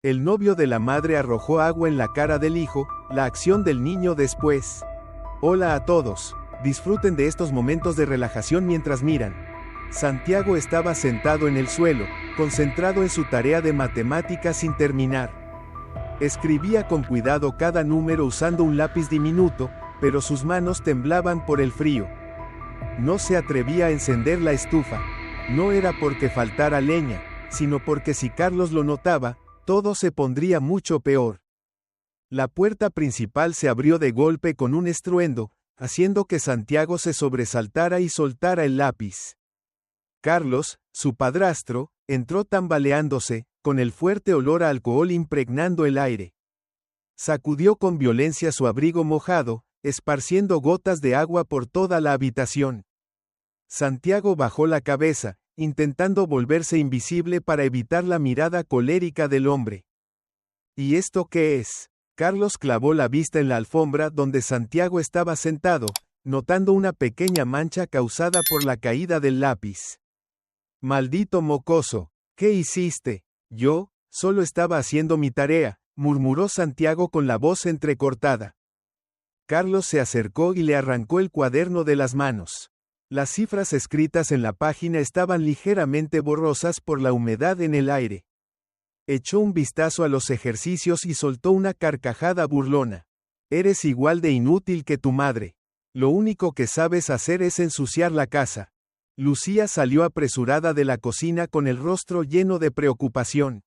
El novio de la madre arrojó agua en la cara del hijo, la acción del niño después. Hola a todos. Disfruten de estos momentos de relajación mientras miran. Santiago estaba sentado en el suelo, concentrado en su tarea de matemáticas sin terminar. Escribía con cuidado cada número usando un lápiz diminuto, pero sus manos temblaban por el frío. No se atrevía a encender la estufa. No era porque faltara leña, sino porque si Carlos lo notaba, todo se pondría mucho peor. La puerta principal se abrió de golpe con un estruendo, haciendo que Santiago se sobresaltara y soltara el lápiz. Carlos, su padrastro, entró tambaleándose, con el fuerte olor a alcohol impregnando el aire. Sacudió con violencia su abrigo mojado, esparciendo gotas de agua por toda la habitación. Santiago bajó la cabeza, intentando volverse invisible para evitar la mirada colérica del hombre. ¿Y esto qué es? Carlos clavó la vista en la alfombra donde Santiago estaba sentado, notando una pequeña mancha causada por la caída del lápiz. Maldito mocoso, ¿qué hiciste? Yo, solo estaba haciendo mi tarea, murmuró Santiago con la voz entrecortada. Carlos se acercó y le arrancó el cuaderno de las manos. Las cifras escritas en la página estaban ligeramente borrosas por la humedad en el aire. Echó un vistazo a los ejercicios y soltó una carcajada burlona. Eres igual de inútil que tu madre. Lo único que sabes hacer es ensuciar la casa. Lucía salió apresurada de la cocina con el rostro lleno de preocupación.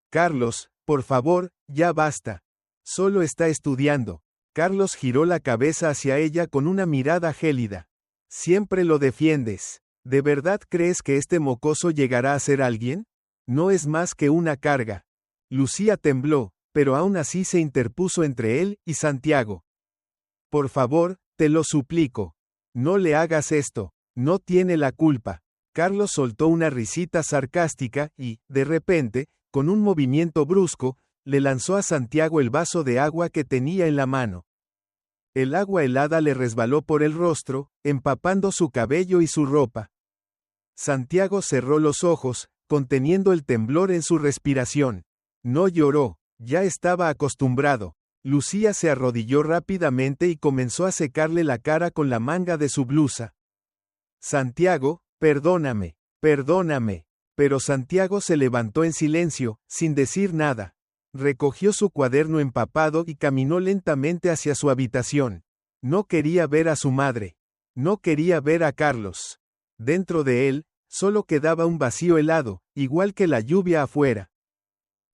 Carlos, por favor, ya basta. Solo está estudiando. Carlos giró la cabeza hacia ella con una mirada gélida. Siempre lo defiendes. ¿De verdad crees que este mocoso llegará a ser alguien? No es más que una carga. Lucía tembló, pero aún así se interpuso entre él y Santiago. Por favor, te lo suplico. No le hagas esto. No tiene la culpa. Carlos soltó una risita sarcástica y, de repente, con un movimiento brusco, le lanzó a Santiago el vaso de agua que tenía en la mano. El agua helada le resbaló por el rostro, empapando su cabello y su ropa. Santiago cerró los ojos, conteniendo el temblor en su respiración. No lloró, ya estaba acostumbrado. Lucía se arrodilló rápidamente y comenzó a secarle la cara con la manga de su blusa. Santiago, perdóname, perdóname. Pero Santiago se levantó en silencio, sin decir nada. Recogió su cuaderno empapado y caminó lentamente hacia su habitación. No quería ver a su madre. No quería ver a Carlos. Dentro de él, solo quedaba un vacío helado, igual que la lluvia afuera.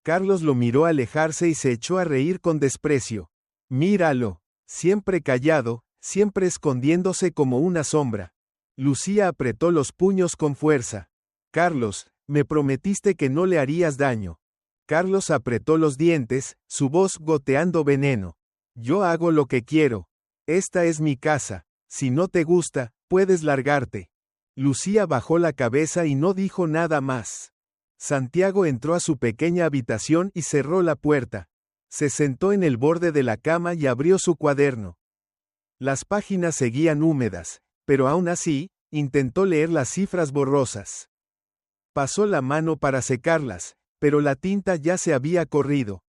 Carlos lo miró alejarse y se echó a reír con desprecio. Míralo, siempre callado, siempre escondiéndose como una sombra. Lucía apretó los puños con fuerza. Carlos, me prometiste que no le harías daño. Carlos apretó los dientes, su voz goteando veneno. Yo hago lo que quiero. Esta es mi casa. Si no te gusta, puedes largarte. Lucía bajó la cabeza y no dijo nada más. Santiago entró a su pequeña habitación y cerró la puerta. Se sentó en el borde de la cama y abrió su cuaderno. Las páginas seguían húmedas, pero aún así, intentó leer las cifras borrosas. Pasó la mano para secarlas, pero la tinta ya se había corrido.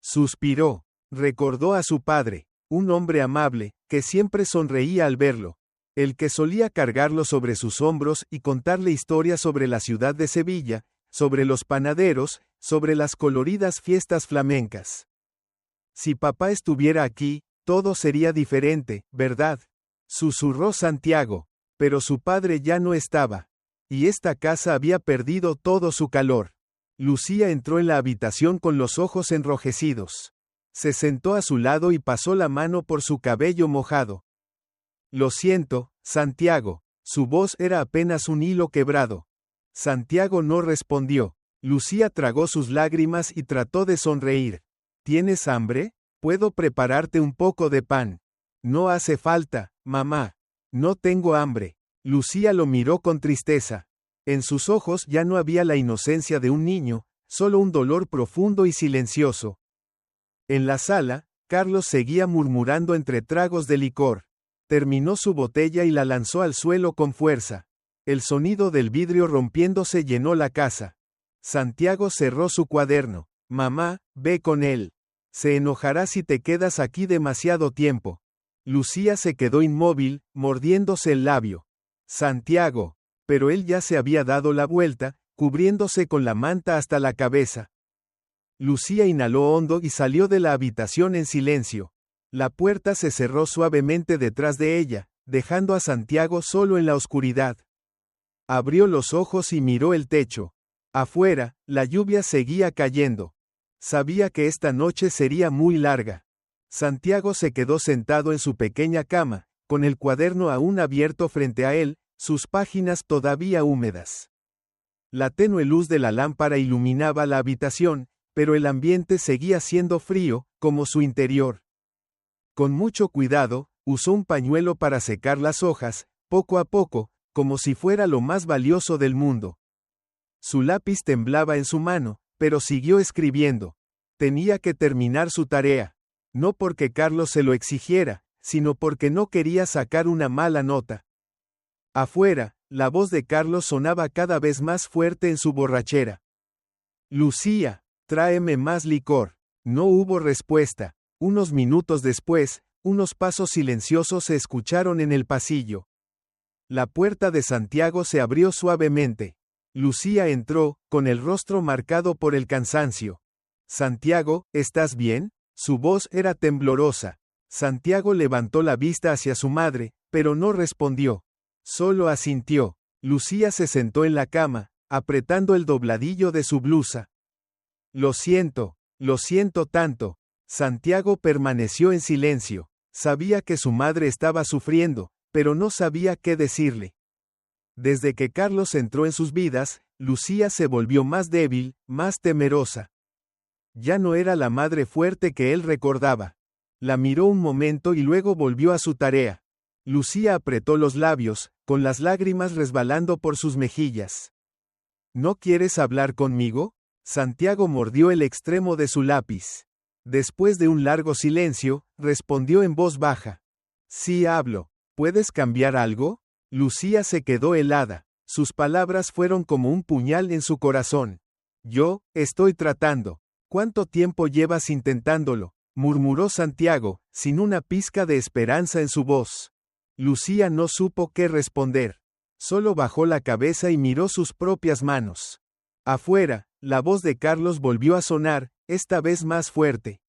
Suspiró. Recordó a su padre, un hombre amable, que siempre sonreía al verlo. El que solía cargarlo sobre sus hombros y contarle historias sobre la ciudad de Sevilla, sobre los panaderos, sobre las coloridas fiestas flamencas. Si papá estuviera aquí, todo sería diferente, ¿verdad? Susurró Santiago. Pero su padre ya no estaba. Y esta casa había perdido todo su calor. Lucía entró en la habitación con los ojos enrojecidos. Se sentó a su lado y pasó la mano por su cabello mojado. Lo siento, Santiago. Su voz era apenas un hilo quebrado. Santiago no respondió. Lucía tragó sus lágrimas y trató de sonreír. ¿Tienes hambre? Puedo prepararte un poco de pan. No hace falta, mamá. No tengo hambre. Lucía lo miró con tristeza. En sus ojos ya no había la inocencia de un niño, solo un dolor profundo y silencioso. En la sala, Carlos seguía murmurando entre tragos de licor. Terminó su botella y la lanzó al suelo con fuerza. El sonido del vidrio rompiéndose llenó la casa. Santiago cerró su cuaderno. Mamá, ve con él. Se enojará si te quedas aquí demasiado tiempo. Lucía se quedó inmóvil, mordiéndose el labio. Santiago. Pero él ya se había dado la vuelta, cubriéndose con la manta hasta la cabeza. Lucía inhaló hondo y salió de la habitación en silencio. La puerta se cerró suavemente detrás de ella, dejando a Santiago solo en la oscuridad. Abrió los ojos y miró el techo. Afuera, la lluvia seguía cayendo. Sabía que esta noche sería muy larga. Santiago se quedó sentado en su pequeña cama, con el cuaderno aún abierto frente a él, sus páginas todavía húmedas. La tenue luz de la lámpara iluminaba la habitación, pero el ambiente seguía siendo frío, como su interior. Con mucho cuidado, usó un pañuelo para secar las hojas, poco a poco, como si fuera lo más valioso del mundo. Su lápiz temblaba en su mano, pero siguió escribiendo. Tenía que terminar su tarea. No porque Carlos se lo exigiera, sino porque no quería sacar una mala nota. Afuera, la voz de Carlos sonaba cada vez más fuerte en su borrachera. Lucía, tráeme más licor. No hubo respuesta. Unos minutos después, unos pasos silenciosos se escucharon en el pasillo. La puerta de Santiago se abrió suavemente. Lucía entró, con el rostro marcado por el cansancio. Santiago, ¿estás bien? Su voz era temblorosa. Santiago levantó la vista hacia su madre, pero no respondió. Solo asintió. Lucía se sentó en la cama, apretando el dobladillo de su blusa. Lo siento tanto. Santiago permaneció en silencio. Sabía que su madre estaba sufriendo, pero no sabía qué decirle. Desde que Carlos entró en sus vidas, Lucía se volvió más débil, más temerosa. Ya no era la madre fuerte que él recordaba. La miró un momento y luego volvió a su tarea. Lucía apretó los labios, con las lágrimas resbalando por sus mejillas. ¿No quieres hablar conmigo? Santiago mordió el extremo de su lápiz. Después de un largo silencio, respondió en voz baja. Sí hablo. ¿Puedes cambiar algo? Lucía se quedó helada. Sus palabras fueron como un puñal en su corazón. Yo, estoy tratando. ¿Cuánto tiempo llevas intentándolo? Murmuró Santiago, sin una pizca de esperanza en su voz. Lucía no supo qué responder. Solo bajó la cabeza y miró sus propias manos. Afuera, la voz de Carlos volvió a sonar, esta vez más fuerte.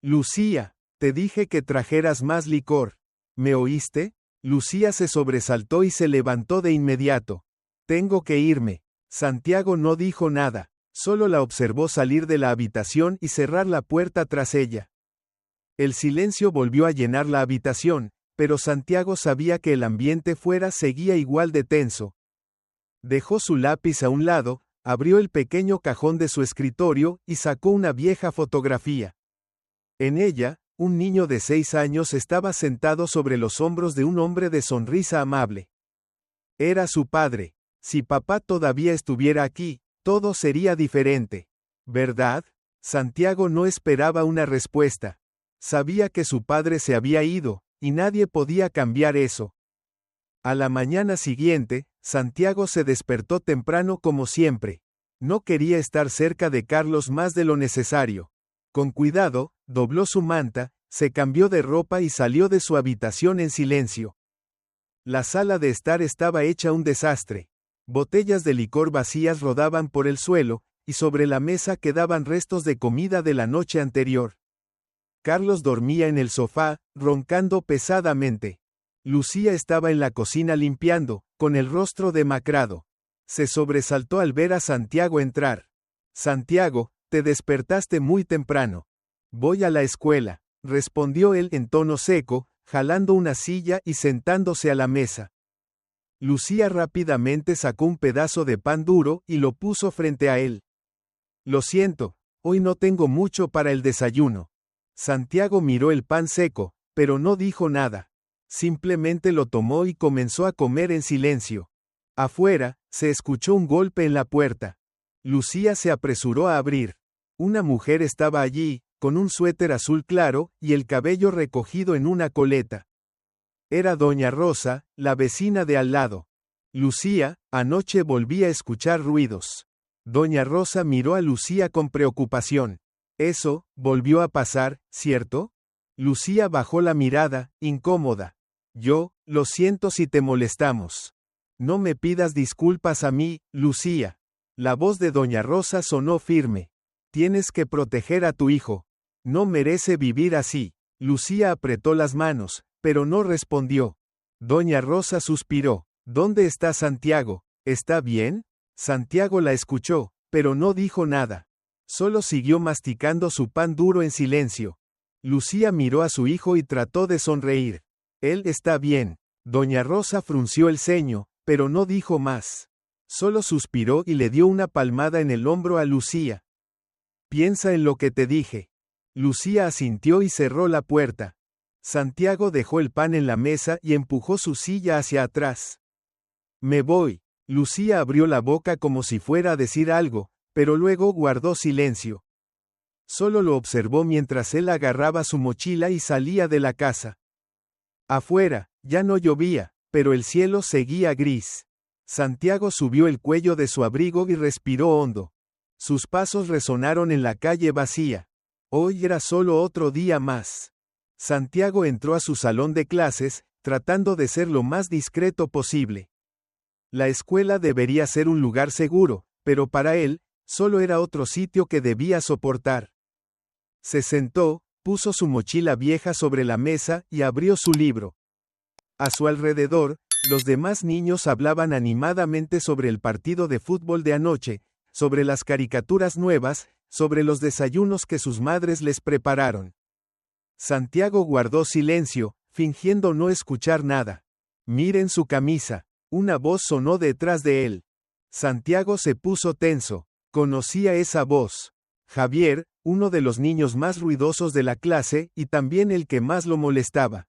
Lucía, te dije que trajeras más licor. ¿Me oíste? Lucía se sobresaltó y se levantó de inmediato. Tengo que irme. Santiago no dijo nada, solo la observó salir de la habitación y cerrar la puerta tras ella. El silencio volvió a llenar la habitación, pero Santiago sabía que el ambiente fuera seguía igual de tenso. Dejó su lápiz a un lado, abrió el pequeño cajón de su escritorio y sacó una vieja fotografía. En ella, un niño de 6 años estaba sentado sobre los hombros de un hombre de sonrisa amable. Era su padre. Si papá todavía estuviera aquí, todo sería diferente. ¿Verdad? Santiago no esperaba una respuesta. Sabía que su padre se había ido, y nadie podía cambiar eso. A la mañana siguiente, Santiago se despertó temprano como siempre. No quería estar cerca de Carlos más de lo necesario. Con cuidado, dobló su manta, se cambió de ropa y salió de su habitación en silencio. La sala de estar estaba hecha un desastre. Botellas de licor vacías rodaban por el suelo, y sobre la mesa quedaban restos de comida de la noche anterior. Carlos dormía en el sofá, roncando pesadamente. Lucía estaba en la cocina limpiando, con el rostro demacrado. Se sobresaltó al ver a Santiago entrar. Santiago, te despertaste muy temprano. Voy a la escuela, respondió él en tono seco, jalando una silla y sentándose a la mesa. Lucía rápidamente sacó un pedazo de pan duro y lo puso frente a él. Lo siento, hoy no tengo mucho para el desayuno. Santiago miró el pan seco, pero no dijo nada. Simplemente lo tomó y comenzó a comer en silencio. Afuera, se escuchó un golpe en la puerta. Lucía se apresuró a abrir. Una mujer estaba allí, con un suéter azul claro y el cabello recogido en una coleta. Era doña Rosa, la vecina de al lado. Lucía, anoche volví a escuchar ruidos. Doña Rosa miró a Lucía con preocupación. Eso, volvió a pasar, ¿cierto? Lucía bajó la mirada, incómoda. Lo siento si te molestamos. No me pidas disculpas a mí, Lucía. La voz de Doña Rosa sonó firme. Tienes que proteger a tu hijo. No merece vivir así. Lucía apretó las manos, pero no respondió. Doña Rosa suspiró. ¿Dónde está Santiago? ¿Está bien? Santiago la escuchó, pero no dijo nada. Solo siguió masticando su pan duro en silencio. Lucía miró a su hijo y trató de sonreír. Él está bien. Doña Rosa frunció el ceño, pero no dijo más. Solo suspiró y le dio una palmada en el hombro a Lucía. Piensa en lo que te dije. Lucía asintió y cerró la puerta. Santiago dejó el pan en la mesa y empujó su silla hacia atrás. Me voy. Lucía abrió la boca como si fuera a decir algo, pero luego guardó silencio. Solo lo observó mientras él agarraba su mochila y salía de la casa. Afuera, ya no llovía, pero el cielo seguía gris. Santiago subió el cuello de su abrigo y respiró hondo. Sus pasos resonaron en la calle vacía. Hoy era solo otro día más. Santiago entró a su salón de clases, tratando de ser lo más discreto posible. La escuela debería ser un lugar seguro, pero para él, solo era otro sitio que debía soportar. Se sentó, puso su mochila vieja sobre la mesa y abrió su libro. A su alrededor, los demás niños hablaban animadamente sobre el partido de fútbol de anoche, sobre las caricaturas nuevas, sobre los desayunos que sus madres les prepararon. Santiago guardó silencio, fingiendo no escuchar nada. Miren su camisa. Una voz sonó detrás de él. Santiago se puso tenso. Conocía esa voz. Javier, uno de los niños más ruidosos de la clase y también el que más lo molestaba.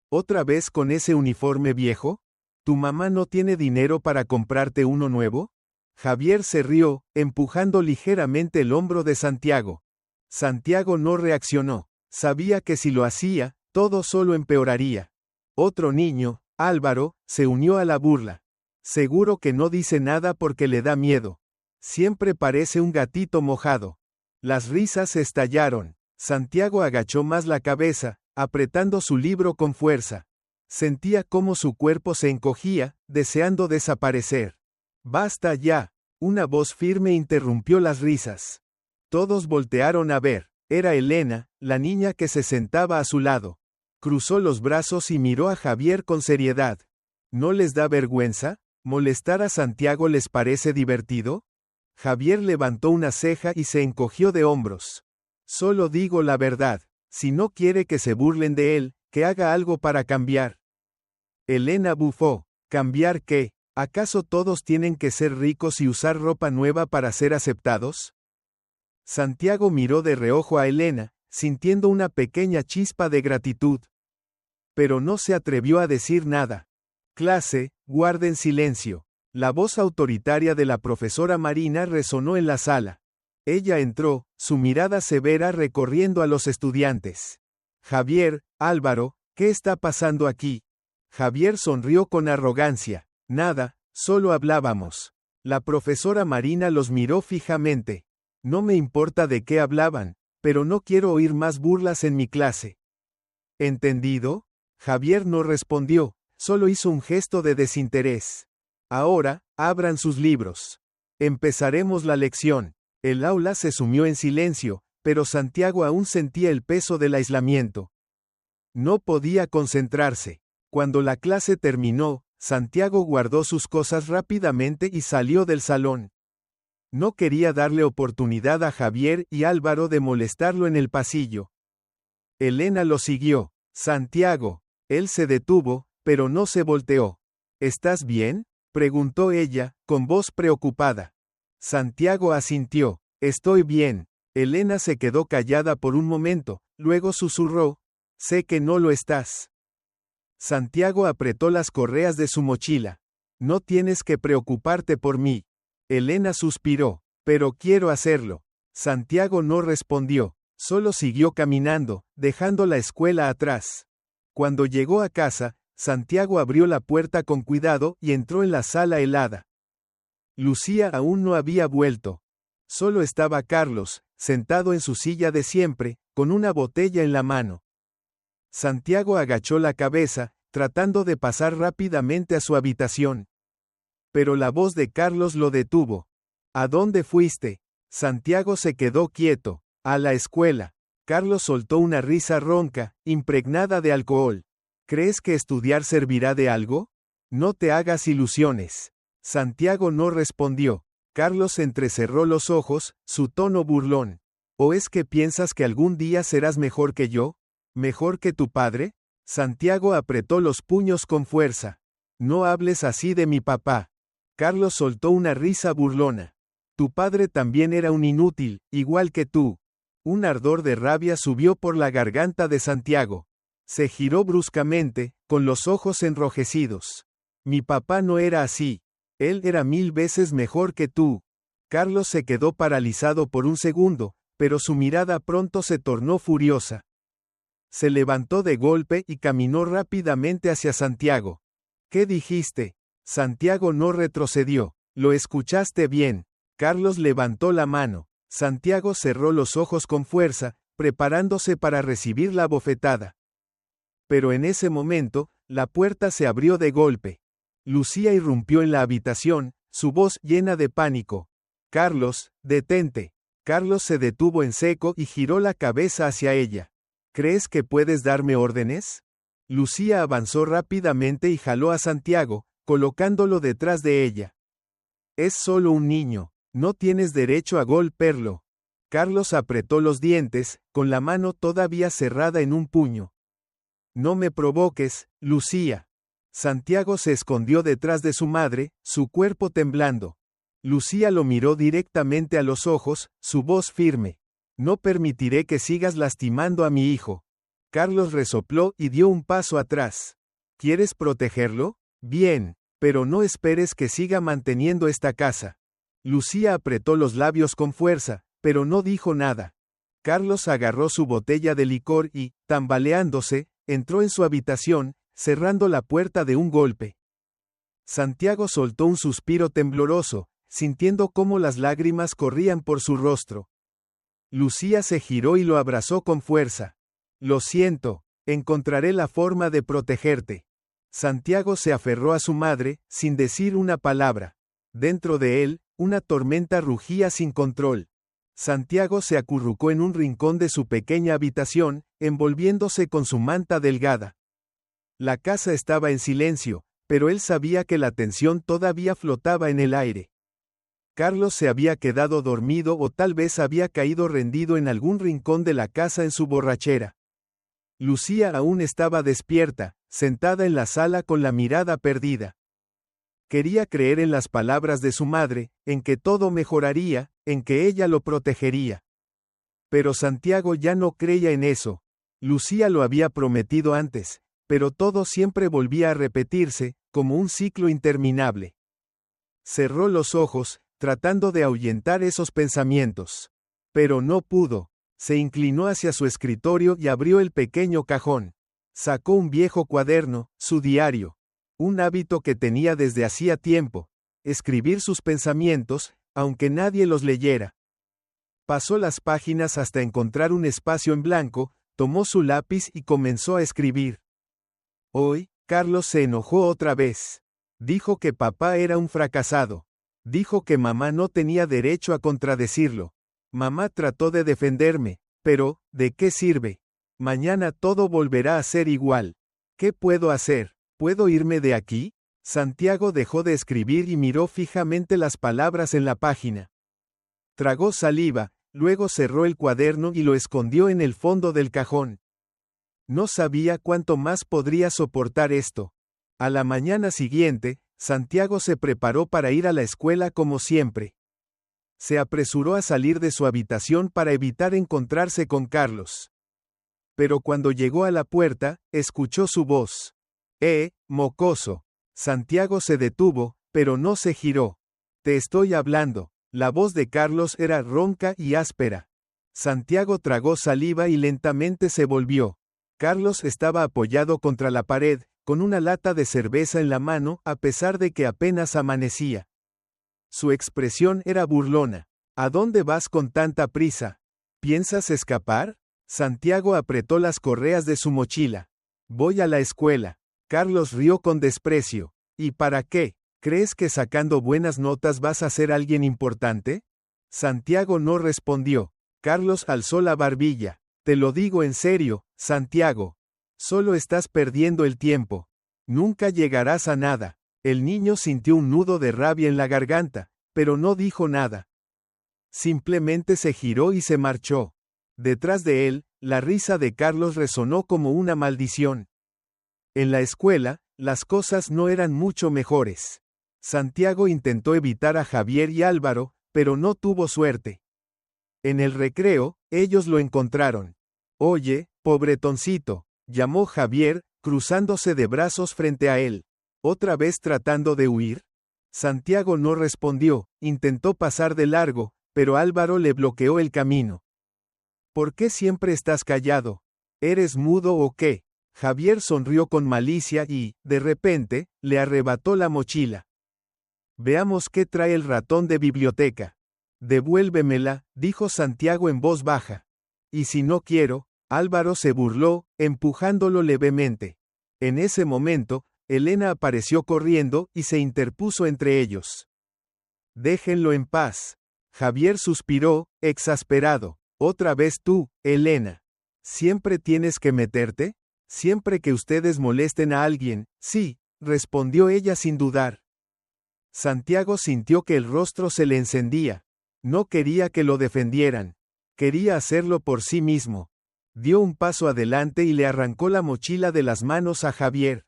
¿Otra vez con ese uniforme viejo? ¿Tu mamá no tiene dinero para comprarte uno nuevo? Javier se rió, empujando ligeramente el hombro de Santiago. Santiago no reaccionó. Sabía que si lo hacía, todo solo empeoraría. Otro niño, Álvaro, se unió a la burla. Seguro que no dice nada porque le da miedo. Siempre parece un gatito mojado. Las risas estallaron. Santiago agachó más la cabeza, apretando su libro con fuerza. Sentía cómo su cuerpo se encogía, deseando desaparecer. ¡Basta ya! Una voz firme interrumpió las risas. Todos voltearon a ver. Era Elena, la niña que se sentaba a su lado. Cruzó los brazos y miró a Javier con seriedad. ¿No les da vergüenza? ¿Molestar a Santiago les parece divertido? Javier levantó una ceja y se encogió de hombros. Solo digo la verdad. Si no quiere que se burlen de él, que haga algo para cambiar. Elena bufó. ¿Cambiar qué? ¿Acaso todos tienen que ser ricos y usar ropa nueva para ser aceptados? Santiago miró de reojo a Elena, sintiendo una pequeña chispa de gratitud. Pero no se atrevió a decir nada. Clase, guarden silencio. La voz autoritaria de la profesora Marina resonó en la sala. Ella entró, su mirada severa recorriendo a los estudiantes. Javier, Álvaro, ¿qué está pasando aquí? Javier sonrió con arrogancia. Nada, solo hablábamos. La profesora Marina los miró fijamente. No me importa de qué hablaban, pero no quiero oír más burlas en mi clase. ¿Entendido? Javier no respondió, solo hizo un gesto de desinterés. Ahora, abran sus libros. Empezaremos la lección. El aula se sumió en silencio, pero Santiago aún sentía el peso del aislamiento. No podía concentrarse. Cuando la clase terminó, Santiago guardó sus cosas rápidamente y salió del salón. No quería darle oportunidad a Javier y Álvaro de molestarlo en el pasillo. Elena lo siguió. Santiago. Él se detuvo, pero no se volteó. ¿Estás bien?, preguntó ella, con voz preocupada. Santiago asintió. Estoy bien. Elena se quedó callada por un momento, luego susurró. Sé que no lo estás. Santiago apretó las correas de su mochila. No tienes que preocuparte por mí. Elena suspiró. Pero quiero hacerlo. Santiago no respondió, solo siguió caminando, dejando la escuela atrás. Cuando llegó a casa, Santiago abrió la puerta con cuidado y entró en la sala helada. Lucía aún no había vuelto. Solo estaba Carlos, sentado en su silla de siempre, con una botella en la mano. Santiago agachó la cabeza, tratando de pasar rápidamente a su habitación. Pero la voz de Carlos lo detuvo. ¿A dónde fuiste? Santiago se quedó quieto. A la escuela. Carlos soltó una risa ronca, impregnada de alcohol. ¿Crees que estudiar servirá de algo? No te hagas ilusiones. Santiago no respondió. Carlos entrecerró los ojos, su tono burlón. ¿O es que piensas que algún día serás mejor que yo? ¿Mejor que tu padre? Santiago apretó los puños con fuerza. No hables así de mi papá. Carlos soltó una risa burlona. Tu padre también era un inútil, igual que tú. Un ardor de rabia subió por la garganta de Santiago. Se giró bruscamente, con los ojos enrojecidos. Mi papá no era así. Él era 1000 veces mejor que tú. Carlos se quedó paralizado por un segundo, pero su mirada pronto se tornó furiosa. Se levantó de golpe y caminó rápidamente hacia Santiago. ¿Qué dijiste? Santiago no retrocedió. Lo escuchaste bien. Carlos levantó la mano. Santiago cerró los ojos con fuerza, preparándose para recibir la bofetada. Pero en ese momento, la puerta se abrió de golpe. Lucía irrumpió en la habitación, su voz llena de pánico. Carlos, detente. Carlos se detuvo en seco y giró la cabeza hacia ella. ¿Crees que puedes darme órdenes? Lucía avanzó rápidamente y jaló a Santiago, colocándolo detrás de ella. Es solo un niño, no tienes derecho a golpearlo. Carlos apretó los dientes, con la mano todavía cerrada en un puño. No me provoques, Lucía. Santiago se escondió detrás de su madre, su cuerpo temblando. Lucía lo miró directamente a los ojos, su voz firme. No permitiré que sigas lastimando a mi hijo. Carlos resopló y dio un paso atrás. ¿Quieres protegerlo? Bien, pero no esperes que siga manteniendo esta casa. Lucía apretó los labios con fuerza, pero no dijo nada. Carlos agarró su botella de licor y, tambaleándose, entró en su habitación, cerrando la puerta de un golpe. Santiago soltó un suspiro tembloroso, sintiendo cómo las lágrimas corrían por su rostro. Lucía se giró y lo abrazó con fuerza. Lo siento, encontraré la forma de protegerte. Santiago se aferró a su madre, sin decir una palabra. Dentro de él, una tormenta rugía sin control. Santiago se acurrucó en un rincón de su pequeña habitación, envolviéndose con su manta delgada. La casa estaba en silencio, pero él sabía que la tensión todavía flotaba en el aire. Carlos se había quedado dormido o tal vez había caído rendido en algún rincón de la casa en su borrachera. Lucía aún estaba despierta, sentada en la sala con la mirada perdida. Quería creer en las palabras de su madre, en que todo mejoraría, en que ella lo protegería. Pero Santiago ya no creía en eso. Lucía lo había prometido antes, pero todo siempre volvía a repetirse, como un ciclo interminable. Cerró los ojos, tratando de ahuyentar esos pensamientos. Pero no pudo. Se inclinó hacia su escritorio y abrió el pequeño cajón. Sacó un viejo cuaderno, su diario. Un hábito que tenía desde hacía tiempo. Escribir sus pensamientos, aunque nadie los leyera. Pasó las páginas hasta encontrar un espacio en blanco, tomó su lápiz y comenzó a escribir. Hoy, Carlos se enojó otra vez. Dijo que papá era un fracasado. Dijo que mamá no tenía derecho a contradecirlo. Mamá trató de defenderme, pero, ¿de qué sirve? Mañana todo volverá a ser igual. ¿Qué puedo hacer? ¿Puedo irme de aquí? Santiago dejó de escribir y miró fijamente las palabras en la página. Tragó saliva, luego cerró el cuaderno y lo escondió en el fondo del cajón. No sabía cuánto más podría soportar esto. A la mañana siguiente, Santiago se preparó para ir a la escuela como siempre. Se apresuró a salir de su habitación para evitar encontrarse con Carlos. Pero cuando llegó a la puerta, escuchó su voz. Mocoso. Santiago se detuvo, pero no se giró. Te estoy hablando. La voz de Carlos era ronca y áspera. Santiago tragó saliva y lentamente se volvió. Carlos estaba apoyado contra la pared, con una lata de cerveza en la mano, a pesar de que apenas amanecía. Su expresión era burlona. ¿A dónde vas con tanta prisa? ¿Piensas escapar? Santiago apretó las correas de su mochila. Voy a la escuela. Carlos rió con desprecio. ¿Y para qué? ¿Crees que sacando buenas notas vas a ser alguien importante? Santiago no respondió. Carlos alzó la barbilla. Te lo digo en serio, Santiago. Solo estás perdiendo el tiempo. Nunca llegarás a nada. El niño sintió un nudo de rabia en la garganta, pero no dijo nada. Simplemente se giró y se marchó. Detrás de él, la risa de Carlos resonó como una maldición. En la escuela, las cosas no eran mucho mejores. Santiago intentó evitar a Javier y Álvaro, pero no tuvo suerte. En el recreo, ellos lo encontraron. Oye, pobretoncito, llamó Javier, cruzándose de brazos frente a él. ¿Otra vez tratando de huir? Santiago no respondió, intentó pasar de largo, pero Álvaro le bloqueó el camino. ¿Por qué siempre estás callado? ¿Eres mudo o qué? Javier sonrió con malicia y, de repente, le arrebató la mochila. Veamos qué trae el ratón de biblioteca. Devuélvemela, dijo Santiago en voz baja. Y si no quiero, Álvaro se burló, empujándolo levemente. En ese momento, Elena apareció corriendo y se interpuso entre ellos. Déjenlo en paz. Javier suspiró, exasperado. Otra vez tú, Elena. ¿Siempre tienes que meterte? Siempre que ustedes molesten a alguien, sí, respondió ella sin dudar. Santiago sintió que el rostro se le encendía. No quería que lo defendieran. Quería hacerlo por sí mismo. Dio un paso adelante y le arrancó la mochila de las manos a Javier.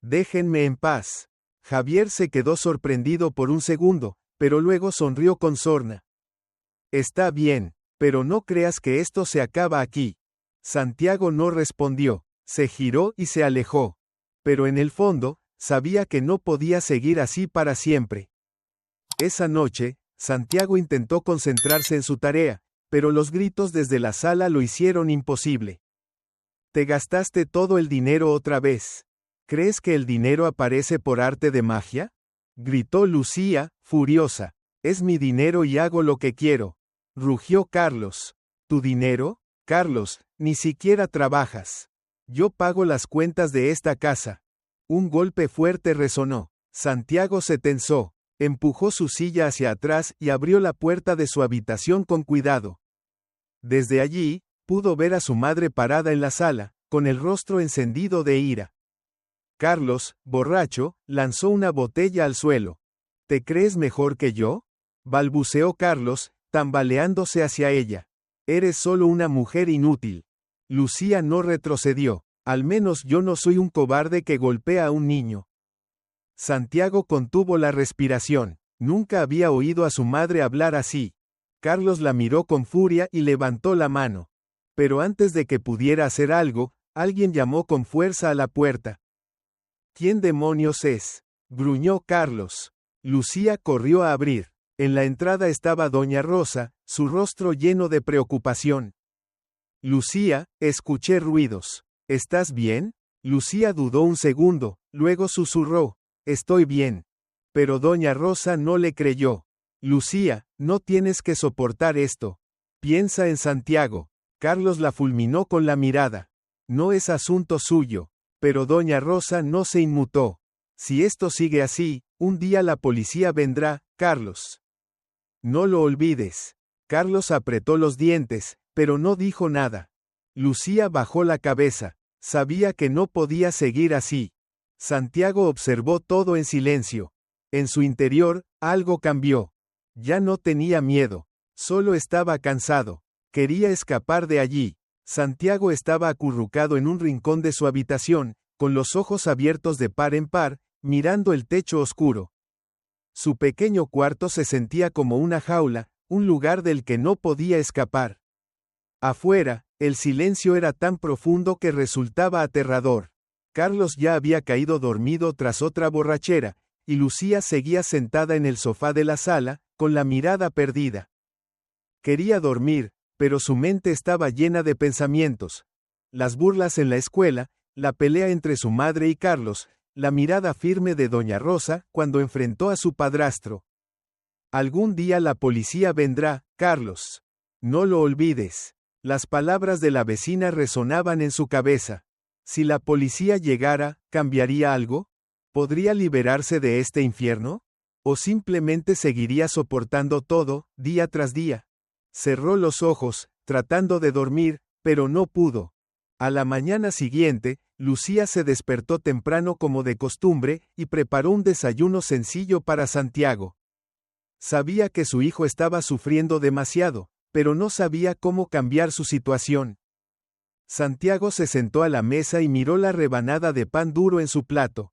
Déjenme en paz. Javier se quedó sorprendido por un segundo, pero luego sonrió con sorna. Está bien, pero no creas que esto se acaba aquí. Santiago no respondió, se giró y se alejó. Pero en el fondo, sabía que no podía seguir así para siempre. Esa noche, Santiago intentó concentrarse en su tarea, pero los gritos desde la sala lo hicieron imposible. Te gastaste todo el dinero otra vez. ¿Crees que el dinero aparece por arte de magia? Gritó Lucía, furiosa. Es mi dinero y hago lo que quiero. Rugió Carlos. ¿Tu dinero? Carlos, ni siquiera trabajas. Yo pago las cuentas de esta casa. Un golpe fuerte resonó. Santiago se tensó, empujó su silla hacia atrás y abrió la puerta de su habitación con cuidado. Desde allí, pudo ver a su madre parada en la sala, con el rostro encendido de ira. Carlos, borracho, lanzó una botella al suelo. ¿Te crees mejor que yo? Balbuceó Carlos, tambaleándose hacia ella. Eres solo una mujer inútil. Lucía no retrocedió. Al menos yo no soy un cobarde que golpea a un niño. Santiago contuvo la respiración. Nunca había oído a su madre hablar así. Carlos la miró con furia y levantó la mano. Pero antes de que pudiera hacer algo, alguien llamó con fuerza a la puerta. ¿Quién demonios es? Gruñó Carlos. Lucía corrió a abrir. En la entrada estaba doña Rosa, su rostro lleno de preocupación. Lucía, escuché ruidos. ¿Estás bien? Lucía dudó un segundo, luego susurró. Estoy bien. Pero doña Rosa no le creyó. Lucía, no tienes que soportar esto. Piensa en Santiago. Carlos la fulminó con la mirada. No es asunto suyo. Pero doña Rosa no se inmutó. Si esto sigue así, un día la policía vendrá, Carlos. No lo olvides. Carlos apretó los dientes, pero no dijo nada. Lucía bajó la cabeza. Sabía que no podía seguir así. Santiago observó todo en silencio. En su interior, algo cambió. Ya no tenía miedo. Solo estaba cansado. Quería escapar de allí. Santiago estaba acurrucado en un rincón de su habitación, con los ojos abiertos de par en par, mirando el techo oscuro. Su pequeño cuarto se sentía como una jaula, un lugar del que no podía escapar. Afuera, el silencio era tan profundo que resultaba aterrador. Carlos ya había caído dormido tras otra borrachera, y Lucía seguía sentada en el sofá de la sala, con la mirada perdida. Quería dormir, pero su mente estaba llena de pensamientos. Las burlas en la escuela, la pelea entre su madre y Carlos, la mirada firme de doña Rosa cuando enfrentó a su padrastro. Algún día la policía vendrá, Carlos. No lo olvides. Las palabras de la vecina resonaban en su cabeza. Si la policía llegara, ¿cambiaría algo? ¿Podría liberarse de este infierno? ¿O simplemente seguiría soportando todo, día tras día? Cerró los ojos, tratando de dormir, pero no pudo. A la mañana siguiente, Lucía se despertó temprano como de costumbre, y preparó un desayuno sencillo para Santiago. Sabía que su hijo estaba sufriendo demasiado, pero no sabía cómo cambiar su situación. Santiago se sentó a la mesa y miró la rebanada de pan duro en su plato.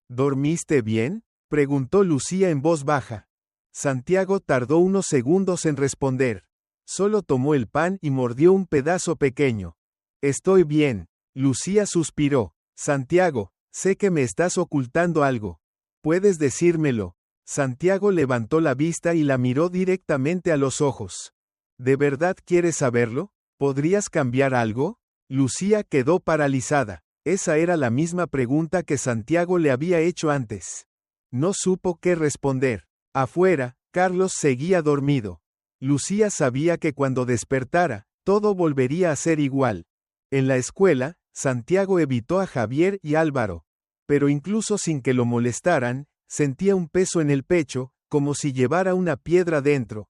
¿Dormiste bien?, preguntó Lucía en voz baja. Santiago tardó unos segundos en responder. Solo tomó el pan y mordió un pedazo pequeño. Estoy bien. Lucía suspiró. Santiago, sé que me estás ocultando algo. ¿Puedes decírmelo? Santiago levantó la vista y la miró directamente a los ojos. ¿De verdad quieres saberlo? ¿Podrías cambiar algo? Lucía quedó paralizada. Esa era la misma pregunta que Santiago le había hecho antes. No supo qué responder. Afuera, Carlos seguía dormido. Lucía sabía que cuando despertara, todo volvería a ser igual. En la escuela, Santiago evitó a Javier y Álvaro. Pero incluso sin que lo molestaran, sentía un peso en el pecho, como si llevara una piedra dentro.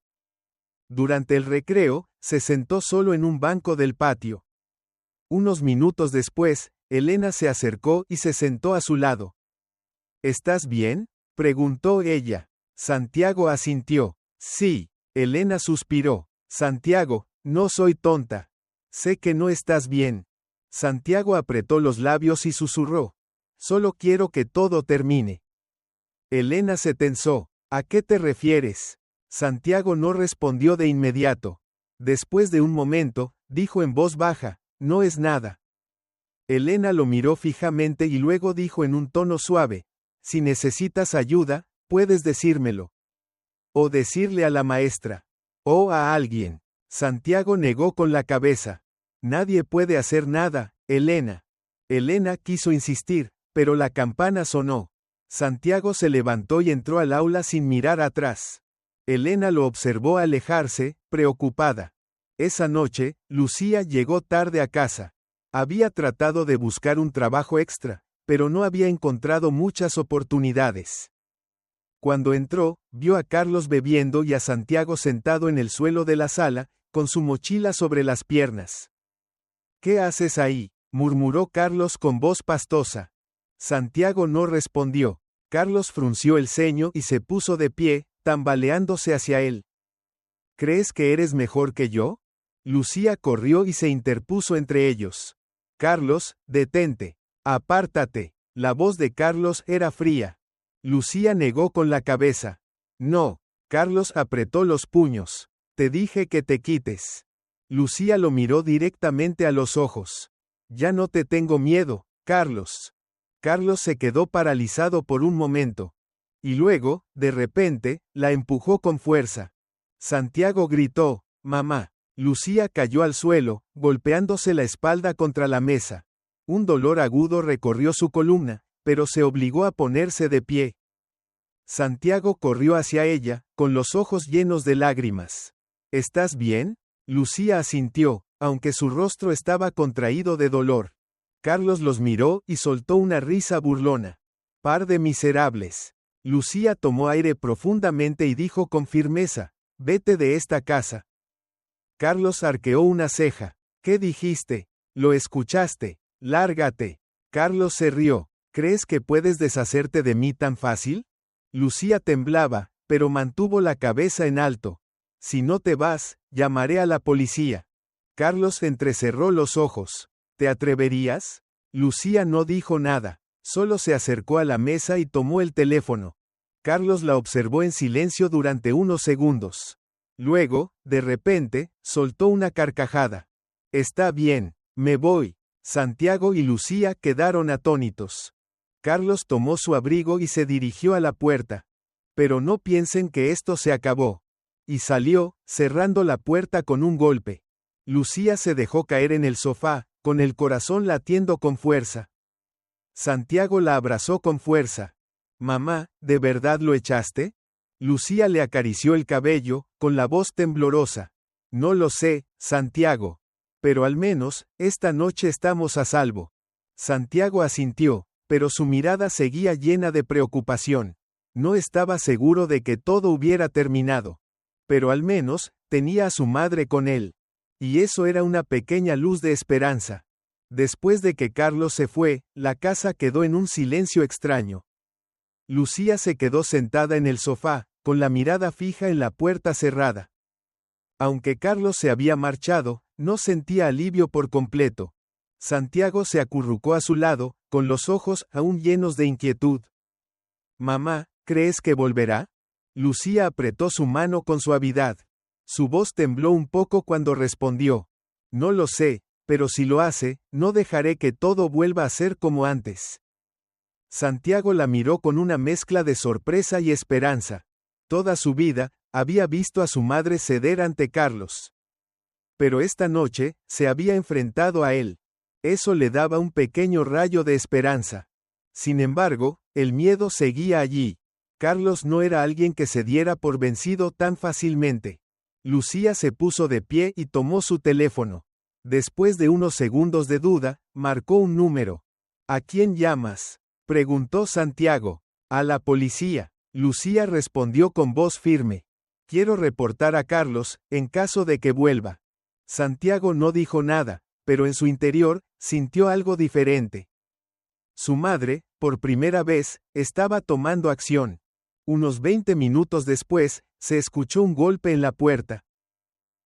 Durante el recreo, se sentó solo en un banco del patio. Unos minutos después, Elena se acercó y se sentó a su lado. ¿Estás bien?, preguntó ella. Santiago asintió. Sí. Elena suspiró. Santiago, no soy tonta. Sé que no estás bien. Santiago apretó los labios y susurró. Solo quiero que todo termine. Elena se tensó. ¿A qué te refieres? Santiago no respondió de inmediato. Después de un momento, dijo en voz baja, no es nada. Elena lo miró fijamente y luego dijo en un tono suave, si necesitas ayuda, puedes decírmelo. O decirle a la maestra. O a alguien. Santiago negó con la cabeza. Nadie puede hacer nada, Elena. Elena quiso insistir, pero la campana sonó. Santiago se levantó y entró al aula sin mirar atrás. Elena lo observó alejarse, preocupada. Esa noche, Lucía llegó tarde a casa. Había tratado de buscar un trabajo extra, pero no había encontrado muchas oportunidades. Cuando entró, vio a Carlos bebiendo y a Santiago sentado en el suelo de la sala, con su mochila sobre las piernas. ¿Qué haces ahí?, murmuró Carlos con voz pastosa. Santiago no respondió. Carlos frunció el ceño y se puso de pie, tambaleándose hacia él. ¿Crees que eres mejor que yo? Lucía corrió y se interpuso entre ellos. Carlos, detente. Apártate. La voz de Carlos era fría. Lucía negó con la cabeza. No. Carlos apretó los puños. Te dije que te quites. Lucía lo miró directamente a los ojos. Ya no te tengo miedo, Carlos. Carlos se quedó paralizado por un momento. Y luego, de repente, la empujó con fuerza. Santiago gritó, mamá. Lucía cayó al suelo, golpeándose la espalda contra la mesa. Un dolor agudo recorrió su columna, pero se obligó a ponerse de pie. Santiago corrió hacia ella, con los ojos llenos de lágrimas. ¿Estás bien? Lucía asintió, aunque su rostro estaba contraído de dolor. Carlos los miró y soltó una risa burlona. Par de miserables. Lucía tomó aire profundamente y dijo con firmeza, vete de esta casa. Carlos arqueó una ceja. ¿Qué dijiste? Lo escuchaste. Lárgate. Carlos se rió. ¿Crees que puedes deshacerte de mí tan fácil? Lucía temblaba, pero mantuvo la cabeza en alto. Si no te vas, llamaré a la policía. Carlos entrecerró los ojos. ¿Te atreverías? Lucía no dijo nada, solo se acercó a la mesa y tomó el teléfono. Carlos la observó en silencio durante unos segundos. Luego, de repente, soltó una carcajada. Está bien, me voy. Santiago y Lucía quedaron atónitos. Carlos tomó su abrigo y se dirigió a la puerta. Pero no piensen que esto se acabó. Y salió, cerrando la puerta con un golpe. Lucía se dejó caer en el sofá, con el corazón latiendo con fuerza. Santiago la abrazó con fuerza. Mamá, ¿de verdad lo echaste? Lucía le acarició el cabello, con la voz temblorosa. No lo sé, Santiago. Pero al menos, esta noche estamos a salvo. Santiago asintió, pero su mirada seguía llena de preocupación. No estaba seguro de que todo hubiera terminado. Pero al menos, tenía a su madre con él. Y eso era una pequeña luz de esperanza. Después de que Carlos se fue, la casa quedó en un silencio extraño. Lucía se quedó sentada en el sofá, con la mirada fija en la puerta cerrada. Aunque Carlos se había marchado, no sentía alivio por completo. Santiago se acurrucó a su lado, con los ojos aún llenos de inquietud. «Mamá, ¿crees que volverá?» Lucía apretó su mano con suavidad. Su voz tembló un poco cuando respondió. «No lo sé, pero si lo hace, no dejaré que todo vuelva a ser como antes». Santiago la miró con una mezcla de sorpresa y esperanza. Toda su vida, había visto a su madre ceder ante Carlos. Pero esta noche, se había enfrentado a él. Eso le daba un pequeño rayo de esperanza. Sin embargo, el miedo seguía allí. Carlos no era alguien que se diera por vencido tan fácilmente. Lucía se puso de pie y tomó su teléfono. Después de unos segundos de duda, marcó un número. «¿A quién llamas?», preguntó Santiago. «A la policía». Lucía respondió con voz firme. «Quiero reportar a Carlos, en caso de que vuelva». Santiago no dijo nada, pero en su interior, sintió algo diferente. Su madre, por primera vez, estaba tomando acción. Unos 20 minutos después, se escuchó un golpe en la puerta.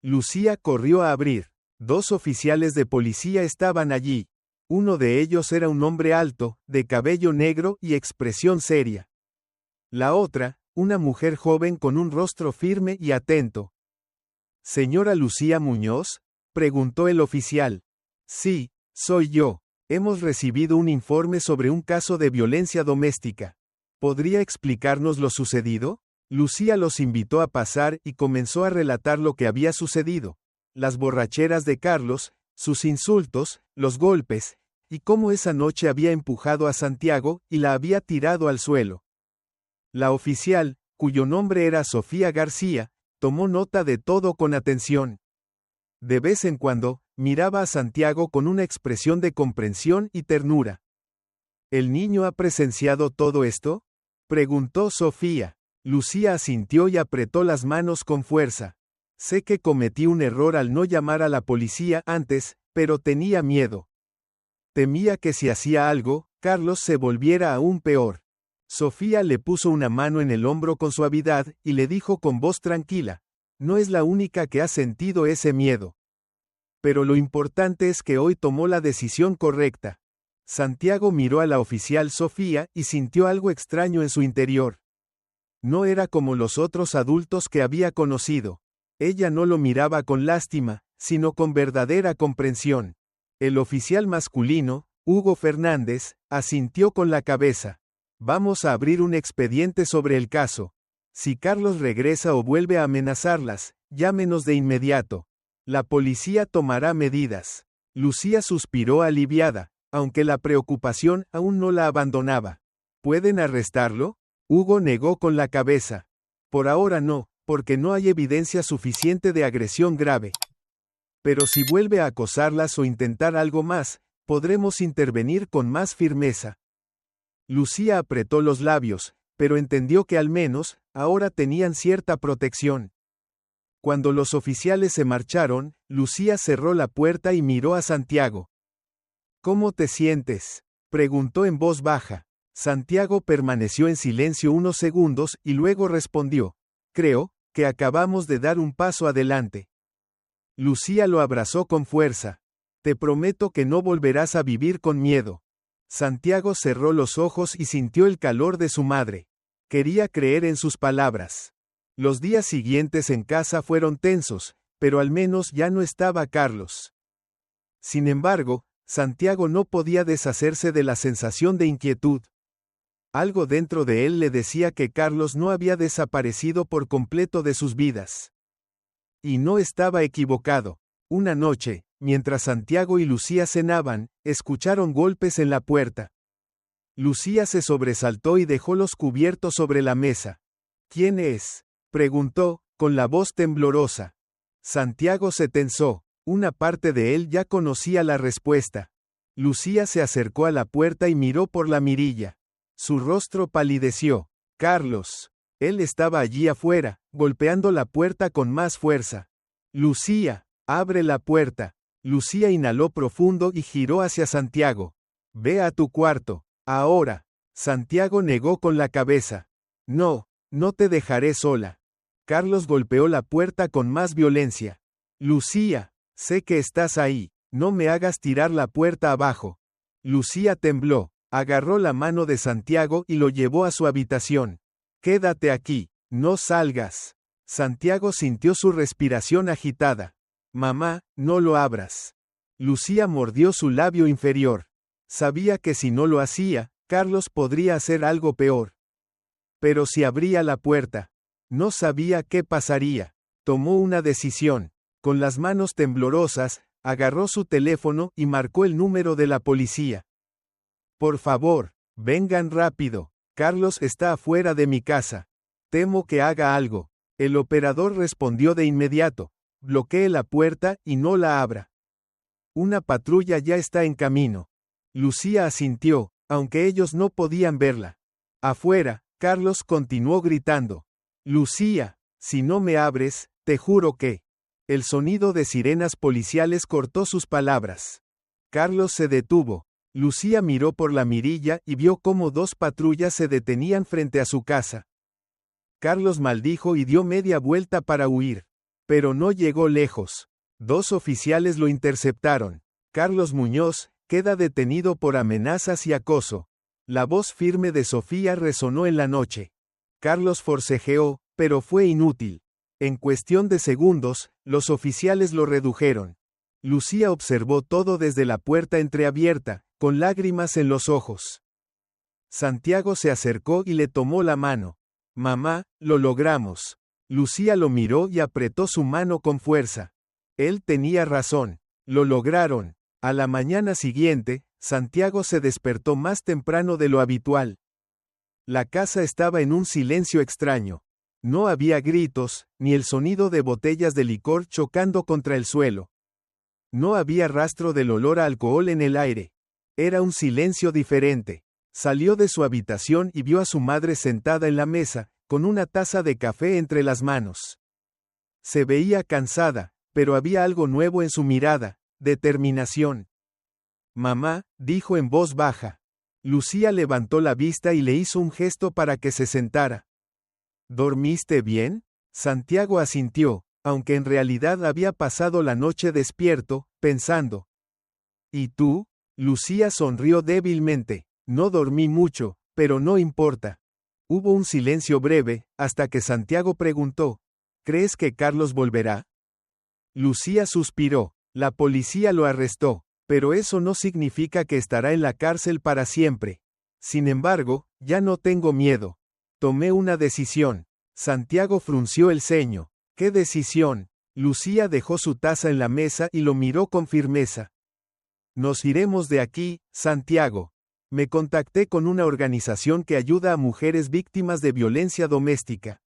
Lucía corrió a abrir. 2 oficiales de policía estaban allí. Uno de ellos era un hombre alto, de cabello negro y expresión seria. La otra, una mujer joven con un rostro firme y atento. «¿Señora Lucía Muñoz?», preguntó el oficial. «Sí, soy yo. Hemos recibido un informe sobre un caso de violencia doméstica. ¿Podría explicarnos lo sucedido?». Lucía los invitó a pasar y comenzó a relatar lo que había sucedido. Las borracheras de Carlos, sus insultos, los golpes, y cómo esa noche había empujado a Santiago y la había tirado al suelo. La oficial, cuyo nombre era Sofía García, tomó nota de todo con atención. De vez en cuando, miraba a Santiago con una expresión de comprensión y ternura. «¿El niño ha presenciado todo esto?», preguntó Sofía. Lucía asintió y apretó las manos con fuerza. «Sé que cometí un error al no llamar a la policía antes, pero tenía miedo. Temía que si hacía algo, Carlos se volviera aún peor». Sofía le puso una mano en el hombro con suavidad y le dijo con voz tranquila: «No es la única que ha sentido ese miedo. Pero lo importante es que hoy tomó la decisión correcta». Santiago miró a la oficial Sofía y sintió algo extraño en su interior. No era como los otros adultos que había conocido. Ella no lo miraba con lástima, sino con verdadera comprensión. El oficial masculino, Hugo Fernández, asintió con la cabeza. «Vamos a abrir un expediente sobre el caso. Si Carlos regresa o vuelve a amenazarlas, llámenos de inmediato. La policía tomará medidas». Lucía suspiró aliviada, aunque la preocupación aún no la abandonaba. «¿Pueden arrestarlo?». Hugo negó con la cabeza. «Por ahora no, porque no hay evidencia suficiente de agresión grave. Pero si vuelve a acosarlas o intentar algo más, podremos intervenir con más firmeza». Lucía apretó los labios, pero entendió que al menos, ahora tenían cierta protección. Cuando los oficiales se marcharon, Lucía cerró la puerta y miró a Santiago. «¿Cómo te sientes?», preguntó en voz baja. Santiago permaneció en silencio unos segundos y luego respondió: «Creo que acabamos de dar un paso adelante». Lucía lo abrazó con fuerza. «Te prometo que no volverás a vivir con miedo». Santiago cerró los ojos y sintió el calor de su madre. Quería creer en sus palabras. Los días siguientes en casa fueron tensos, pero al menos ya no estaba Carlos. Sin embargo, Santiago no podía deshacerse de la sensación de inquietud. Algo dentro de él le decía que Carlos no había desaparecido por completo de sus vidas. Y no estaba equivocado. Una noche, mientras Santiago y Lucía cenaban, escucharon golpes en la puerta. Lucía se sobresaltó y dejó los cubiertos sobre la mesa. ¿Quién es?, preguntó, con la voz temblorosa. Santiago se tensó. Una parte de él ya conocía la respuesta. Lucía se acercó a la puerta y miró por la mirilla. Su rostro palideció. Carlos. Él estaba allí afuera, golpeando la puerta con más fuerza. Lucía, abre la puerta. Lucía inhaló profundo y giró hacia Santiago. Ve a tu cuarto, ahora. Santiago negó con la cabeza. No, no te dejaré sola. Carlos golpeó la puerta con más violencia. Lucía, sé que estás ahí, no me hagas tirar la puerta abajo. Lucía tembló, agarró la mano de Santiago y lo llevó a su habitación. Quédate aquí, no salgas. Santiago sintió su respiración agitada. Mamá, no lo abras. Lucía mordió su labio inferior. Sabía que si no lo hacía, Carlos podría hacer algo peor. Pero si abría la puerta, no sabía qué pasaría. Tomó una decisión. Con las manos temblorosas, agarró su teléfono y marcó el número de la policía. Por favor, vengan rápido. Carlos está afuera de mi casa. Temo que haga algo. El operador respondió de inmediato. Bloquee la puerta y no la abra. Una patrulla ya está en camino. Lucía asintió, aunque ellos no podían verla. Afuera, Carlos continuó gritando. Lucía, si no me abres, te juro que... El sonido de sirenas policiales cortó sus palabras. Carlos se detuvo. Lucía miró por la mirilla y vio cómo dos patrullas se detenían frente a su casa. Carlos maldijo y dio media vuelta para huir. Pero no llegó lejos. Dos oficiales lo interceptaron. Carlos Muñoz, queda detenido por amenazas y acoso. La voz firme de Sofía resonó en la noche. Carlos forcejeó, pero fue inútil. En cuestión de segundos, los oficiales lo redujeron. Lucía observó todo desde la puerta entreabierta, con lágrimas en los ojos. Santiago se acercó y le tomó la mano. Mamá, lo logramos. Lucía lo miró y apretó su mano con fuerza. Él tenía razón. Lo lograron. A la mañana siguiente, Santiago se despertó más temprano de lo habitual. La casa estaba en un silencio extraño. No había gritos, ni el sonido de botellas de licor chocando contra el suelo. No había rastro del olor a alcohol en el aire. Era un silencio diferente. Salió de su habitación y vio a su madre sentada en la mesa, con una taza de café entre las manos. Se veía cansada, pero había algo nuevo en su mirada, determinación. Mamá, dijo en voz baja. Lucía levantó la vista y le hizo un gesto para que se sentara. ¿Dormiste bien? Santiago asintió, aunque en realidad había pasado la noche despierto, pensando. ¿Y tú? Lucía sonrió débilmente. No dormí mucho, pero no importa. Hubo un silencio breve, hasta que Santiago preguntó. ¿Crees que Carlos volverá? Lucía suspiró. La policía lo arrestó, pero eso no significa que estará en la cárcel para siempre. Sin embargo, ya no tengo miedo. Tomé una decisión. Santiago frunció el ceño. ¿Qué decisión? Lucía dejó su taza en la mesa y lo miró con firmeza. Nos iremos de aquí, Santiago. Me contacté con una organización que ayuda a mujeres víctimas de violencia doméstica.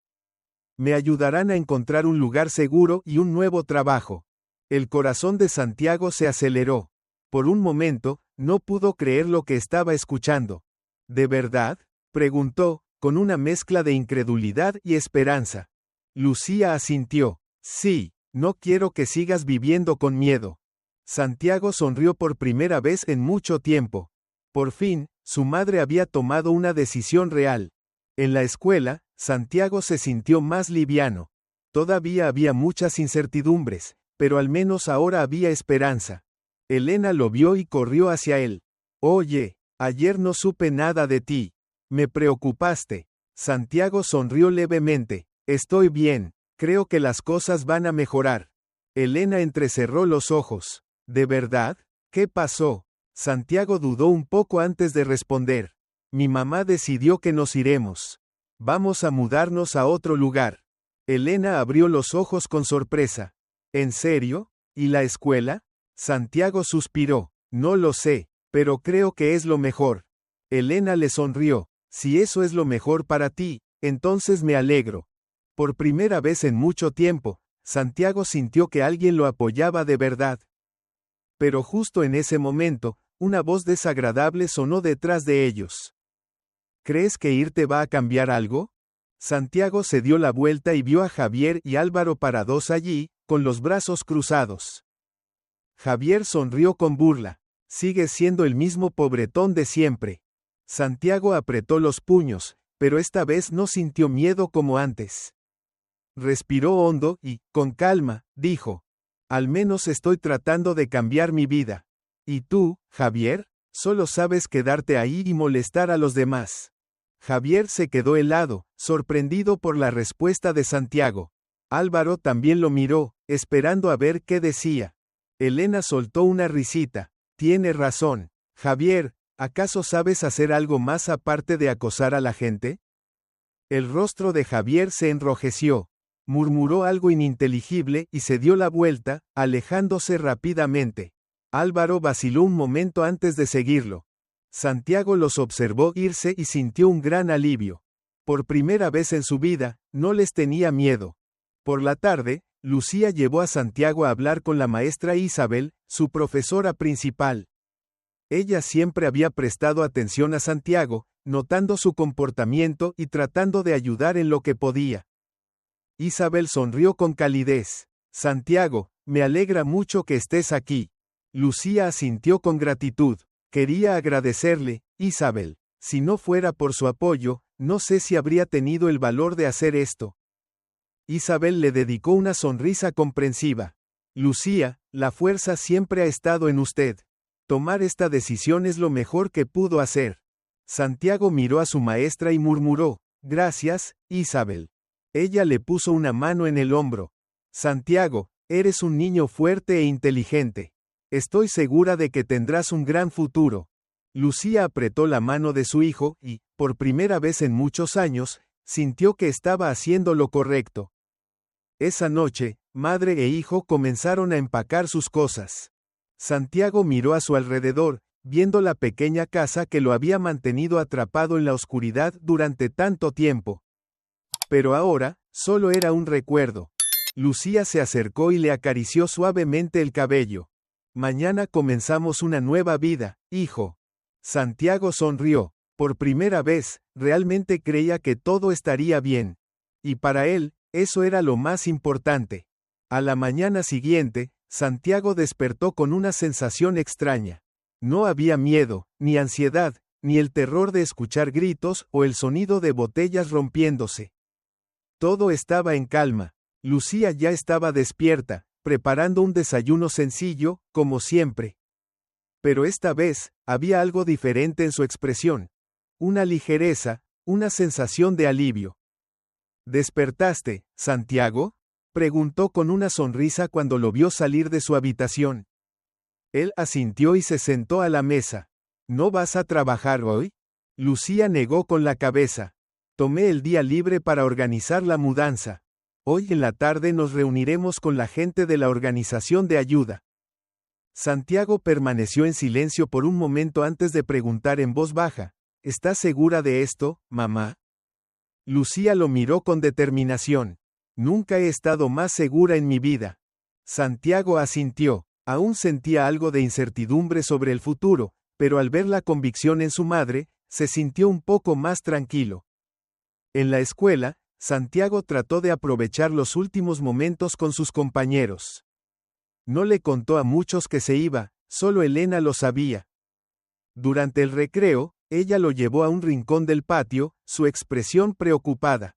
Me ayudarán a encontrar un lugar seguro y un nuevo trabajo. El corazón de Santiago se aceleró. Por un momento, no pudo creer lo que estaba escuchando. ¿De verdad?, preguntó, con una mezcla de incredulidad y esperanza. Lucía asintió. Sí, no quiero que sigas viviendo con miedo. Santiago sonrió por primera vez en mucho tiempo. Por fin, su madre había tomado una decisión real. En la escuela, Santiago se sintió más liviano. Todavía había muchas incertidumbres, pero al menos ahora había esperanza. Elena lo vio y corrió hacia él. Oye, ayer no supe nada de ti. Me preocupaste. Santiago sonrió levemente. Estoy bien, creo que las cosas van a mejorar. Elena entrecerró los ojos. ¿De verdad? ¿Qué pasó? Santiago dudó un poco antes de responder. Mi mamá decidió que nos iremos. Vamos a mudarnos a otro lugar. Elena abrió los ojos con sorpresa. ¿En serio? ¿Y la escuela? Santiago suspiró. No lo sé, pero creo que es lo mejor. Elena le sonrió. Si eso es lo mejor para ti, Entonces me alegro. Por primera vez en mucho tiempo, Santiago sintió que alguien lo apoyaba de verdad. Pero justo en ese momento, una voz desagradable sonó detrás de ellos. ¿Crees que irte va a cambiar algo? Santiago se dio la vuelta y vio a Javier y Álvaro parados allí, con los brazos cruzados. Javier sonrió con burla. Sigues siendo el mismo pobretón de siempre. Santiago apretó los puños, pero esta vez no sintió miedo como antes. Respiró hondo y, con calma, dijo: al menos estoy tratando de cambiar mi vida. ¿Y tú, Javier? Solo sabes quedarte ahí y molestar a los demás. Javier se quedó helado, sorprendido por la respuesta de Santiago. Álvaro también lo miró, esperando a ver qué decía. Elena soltó una risita. Tiene razón. Javier, ¿acaso sabes hacer algo más aparte de acosar a la gente? El rostro de Javier se enrojeció. Murmuró algo ininteligible y se dio la vuelta, alejándose rápidamente. Álvaro vaciló un momento antes de seguirlo. Santiago los observó irse y sintió un gran alivio. Por primera vez en su vida, no les tenía miedo. Por la tarde, Lucía llevó a Santiago a hablar con la maestra Isabel, su profesora principal. Ella siempre había prestado atención a Santiago, notando su comportamiento y tratando de ayudar en lo que podía. Isabel sonrió con calidez. Santiago, me alegra mucho que estés aquí. Lucía asintió con gratitud. Quería agradecerle, Isabel. Si no fuera por su apoyo, no sé si habría tenido el valor de hacer esto. Isabel le dedicó una sonrisa comprensiva. Lucía, la fuerza siempre ha estado en usted. Tomar esta decisión es lo mejor que pudo hacer. Santiago miró a su maestra y murmuró: gracias, Isabel. Ella le puso una mano en el hombro. Santiago, eres un niño fuerte e inteligente. Estoy segura de que tendrás un gran futuro. Lucía apretó la mano de su hijo y, por primera vez en muchos años, sintió que estaba haciendo lo correcto. Esa noche, madre e hijo comenzaron a empacar sus cosas. Santiago miró a su alrededor, viendo la pequeña casa que lo había mantenido atrapado en la oscuridad durante tanto tiempo. Pero ahora, solo era un recuerdo. Lucía se acercó y le acarició suavemente el cabello. Mañana comenzamos una nueva vida, hijo. Santiago sonrió. Por primera vez, realmente creía que todo estaría bien. Y para él, eso era lo más importante. A la mañana siguiente, Santiago despertó con una sensación extraña. No había miedo, ni ansiedad, ni el terror de escuchar gritos o el sonido de botellas rompiéndose. Todo estaba en calma. Lucía ya estaba despierta, preparando un desayuno sencillo, como siempre. Pero esta vez, había algo diferente en su expresión. Una ligereza, una sensación de alivio. ¿Despertaste, Santiago?, preguntó con una sonrisa cuando lo vio salir de su habitación. Él asintió y se sentó a la mesa. ¿No vas a trabajar hoy? Lucía negó con la cabeza. Tomé el día libre para organizar la mudanza. Hoy en la tarde nos reuniremos con la gente de la organización de ayuda. Santiago permaneció en silencio por un momento antes de preguntar en voz baja: ¿estás segura de esto, mamá? Lucía lo miró con determinación. Nunca he estado más segura en mi vida. Santiago asintió. Aún sentía algo de incertidumbre sobre el futuro, pero al ver la convicción en su madre, se sintió un poco más tranquilo. En la escuela, Santiago trató de aprovechar los últimos momentos con sus compañeros. No le contó a muchos que se iba, solo Elena lo sabía. Durante el recreo, ella lo llevó a un rincón del patio, su expresión preocupada.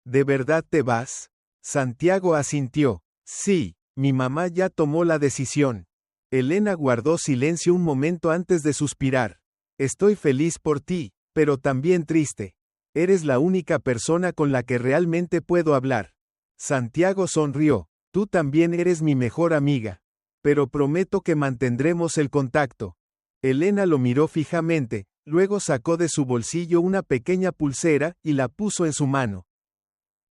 ¿De verdad te vas? Santiago asintió. Sí, mi mamá ya tomó la decisión. Elena guardó silencio un momento antes de suspirar. Estoy feliz por ti, pero también triste. Eres la única persona con la que realmente puedo hablar. Santiago sonrió. Tú también eres mi mejor amiga. Pero prometo que mantendremos el contacto. Elena lo miró fijamente, luego sacó de su bolsillo una pequeña pulsera y la puso en su mano.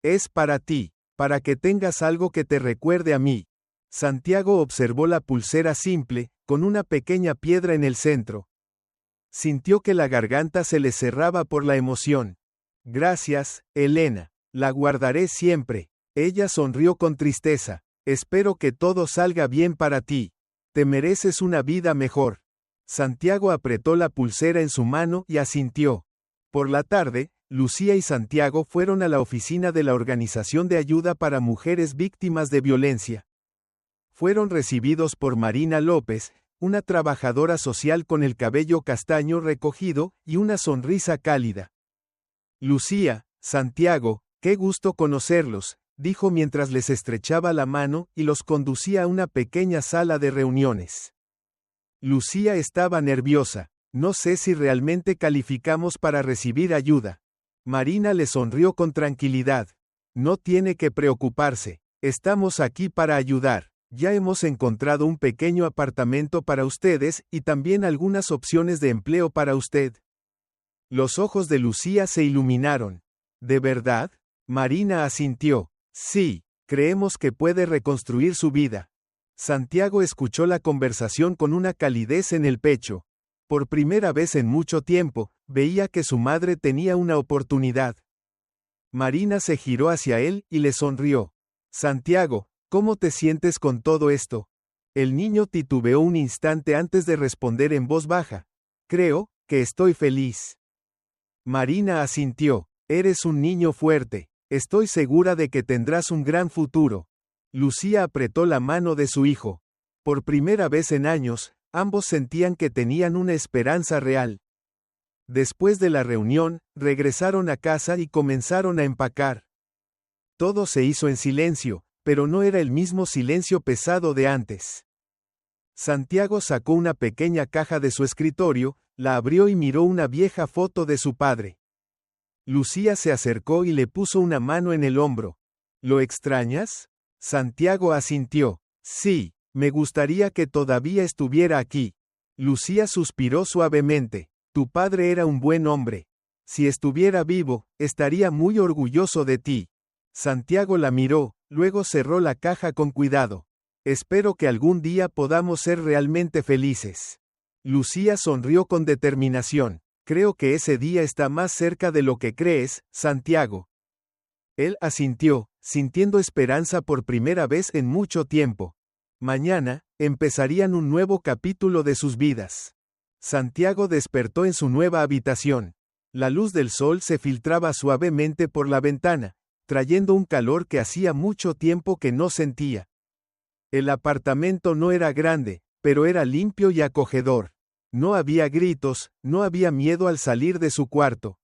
Es para ti, para que tengas algo que te recuerde a mí. Santiago observó la pulsera simple, con una pequeña piedra en el centro. Sintió que la garganta se le cerraba por la emoción. Gracias, Elena. La guardaré siempre. Ella sonrió con tristeza. Espero que todo salga bien para ti. Te mereces una vida mejor. Santiago apretó la pulsera en su mano y asintió. Por la tarde, Lucía y Santiago fueron a la oficina de la Organización de Ayuda para Mujeres Víctimas de Violencia. Fueron recibidos por Marina López, una trabajadora social con el cabello castaño recogido y una sonrisa cálida. Lucía, Santiago, qué gusto conocerlos, dijo mientras les estrechaba la mano y los conducía a una pequeña sala de reuniones. Lucía estaba nerviosa. No sé si realmente calificamos para recibir ayuda. Marina le sonrió con tranquilidad. No tiene que preocuparse. Estamos aquí para ayudar. Ya hemos encontrado un pequeño apartamento para ustedes y también algunas opciones de empleo para usted. Los ojos de Lucía se iluminaron. ¿De verdad? Marina asintió. Sí, creemos que puede reconstruir su vida. Santiago escuchó la conversación con una calidez en el pecho. Por primera vez en mucho tiempo, veía que su madre tenía una oportunidad. Marina se giró hacia él y le sonrió. Santiago, ¿cómo te sientes con todo esto? El niño titubeó un instante antes de responder en voz baja. Creo que estoy feliz. Marina asintió. Eres un niño fuerte. Estoy segura de que tendrás un gran futuro. Lucía apretó la mano de su hijo. Por primera vez en años, ambos sentían que tenían una esperanza real. Después de la reunión, regresaron a casa y comenzaron a empacar. Todo se hizo en silencio, pero no era el mismo silencio pesado de antes. Santiago sacó una pequeña caja de su escritorio, la abrió y miró una vieja foto de su padre. Lucía se acercó y le puso una mano en el hombro. ¿Lo extrañas? Santiago asintió. Sí. Me gustaría que todavía estuviera aquí. Lucía suspiró suavemente. Tu padre era un buen hombre. Si estuviera vivo, estaría muy orgulloso de ti. Santiago la miró, luego cerró la caja con cuidado. Espero que algún día podamos ser realmente felices. Lucía sonrió con determinación. Creo que ese día está más cerca de lo que crees, Santiago. Él asintió, sintiendo esperanza por primera vez en mucho tiempo. Mañana, empezarían un nuevo capítulo de sus vidas. Santiago despertó en su nueva habitación. La luz del sol se filtraba suavemente por la ventana, trayendo un calor que hacía mucho tiempo que no sentía. El apartamento no era grande, pero era limpio y acogedor. No había gritos, no había miedo al salir de su cuarto.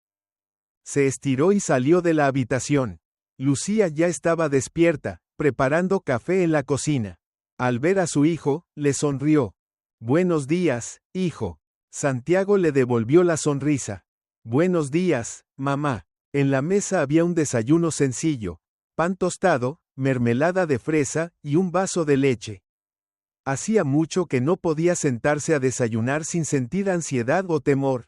Se estiró y salió de la habitación. Lucía ya estaba despierta, preparando café en la cocina. Al ver a su hijo, le sonrió. Buenos días, hijo. Santiago le devolvió la sonrisa. Buenos días, mamá. En la mesa había un desayuno sencillo: pan tostado, mermelada de fresa y un vaso de leche. Hacía mucho que no podía sentarse a desayunar sin sentir ansiedad o temor.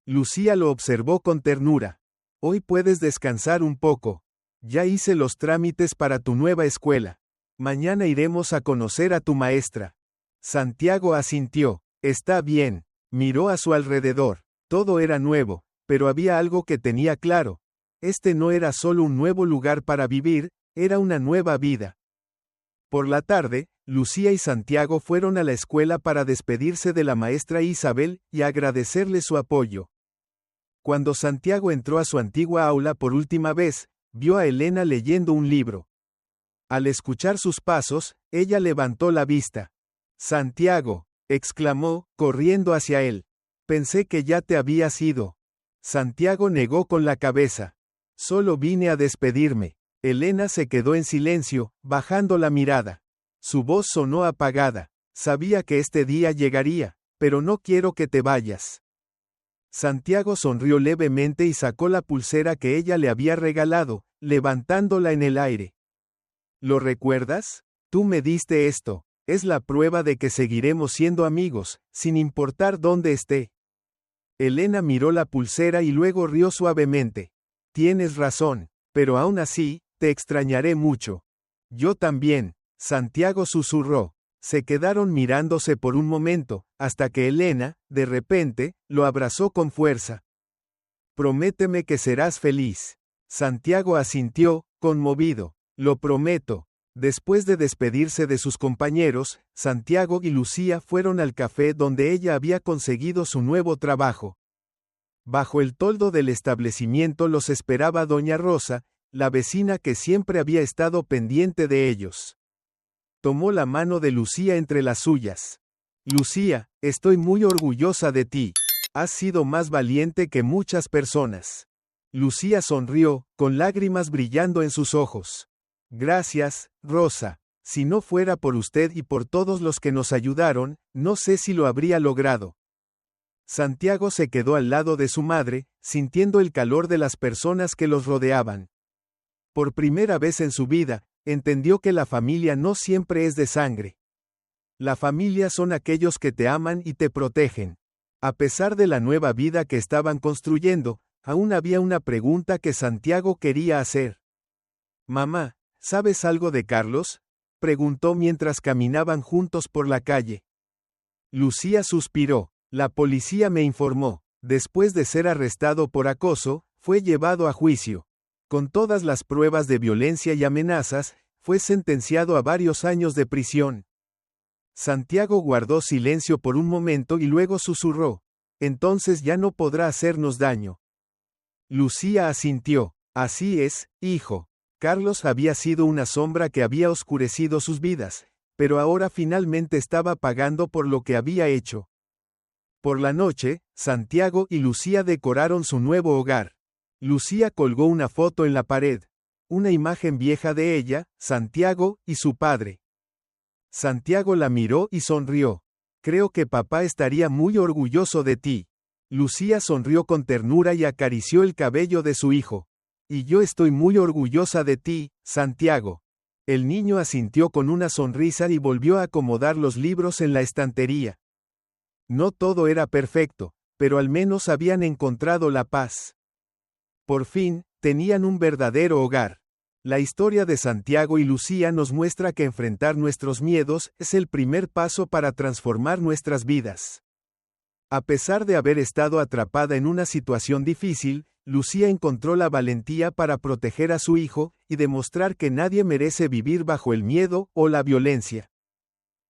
Lucía lo observó con ternura. Hoy puedes descansar un poco. Ya hice los trámites para tu nueva escuela. Mañana iremos a conocer a tu maestra. Santiago asintió. Está bien. Miró a su alrededor. Todo era nuevo, pero había algo que tenía claro. Este no era solo un nuevo lugar para vivir, era una nueva vida. Por la tarde, Lucía y Santiago fueron a la escuela para despedirse de la maestra Isabel y agradecerle su apoyo. Cuando Santiago entró a su antigua aula por última vez, vio a Elena leyendo un libro. Al escuchar sus pasos, ella levantó la vista. Santiago, exclamó, corriendo hacia él. Pensé que ya te habías ido. Santiago negó con la cabeza. Solo vine a despedirme. Elena se quedó en silencio, bajando la mirada. Su voz sonó apagada. Sabía que este día llegaría, pero no quiero que te vayas. Santiago sonrió levemente y sacó la pulsera que ella le había regalado, levantándola en el aire. ¿Lo recuerdas? Tú me diste esto. Es la prueba de que seguiremos siendo amigos, sin importar dónde esté. Elena miró la pulsera y luego rió suavemente. Tienes razón, pero aún así, te extrañaré mucho. Yo también, Santiago susurró. Se quedaron mirándose por un momento, hasta que Elena, de repente, lo abrazó con fuerza. Prométeme que serás feliz. Santiago asintió, conmovido. Lo prometo. Después de despedirse de sus compañeros, Santiago y Lucía fueron al café donde ella había conseguido su nuevo trabajo. Bajo el toldo del establecimiento los esperaba doña Rosa, la vecina que siempre había estado pendiente de ellos. Tomó la mano de Lucía entre las suyas. Lucía, estoy muy orgullosa de ti. Has sido más valiente que muchas personas. Lucía sonrió, con lágrimas brillando en sus ojos. Gracias, Rosa. Si no fuera por usted y por todos los que nos ayudaron, no sé si lo habría logrado. Santiago se quedó al lado de su madre, sintiendo el calor de las personas que los rodeaban. Por primera vez en su vida, entendió que la familia no siempre es de sangre. La familia son aquellos que te aman y te protegen. A pesar de la nueva vida que estaban construyendo, aún había una pregunta que Santiago quería hacer. Mamá, ¿sabes algo de Carlos?, preguntó mientras caminaban juntos por la calle. Lucía suspiró. La policía me informó. Después de ser arrestado por acoso, fue llevado a juicio. Con todas las pruebas de violencia y amenazas, fue sentenciado a varios años de prisión. Santiago guardó silencio por un momento y luego susurró. Entonces ya no podrá hacernos daño. Lucía asintió. Así es, hijo. Carlos había sido una sombra que había oscurecido sus vidas, pero ahora finalmente estaba pagando por lo que había hecho. Por la noche, Santiago y Lucía decoraron su nuevo hogar. Lucía colgó una foto en la pared. Una imagen vieja de ella, Santiago y su padre. Santiago la miró y sonrió. Creo que papá estaría muy orgulloso de ti. Lucía sonrió con ternura y acarició el cabello de su hijo. Y yo estoy muy orgullosa de ti, Santiago. El niño asintió con una sonrisa y volvió a acomodar los libros en la estantería. No todo era perfecto, pero al menos habían encontrado la paz. Por fin, tenían un verdadero hogar. La historia de Santiago y Lucía nos muestra que enfrentar nuestros miedos es el primer paso para transformar nuestras vidas. A pesar de haber estado atrapada en una situación difícil, Lucía encontró la valentía para proteger a su hijo y demostrar que nadie merece vivir bajo el miedo o la violencia.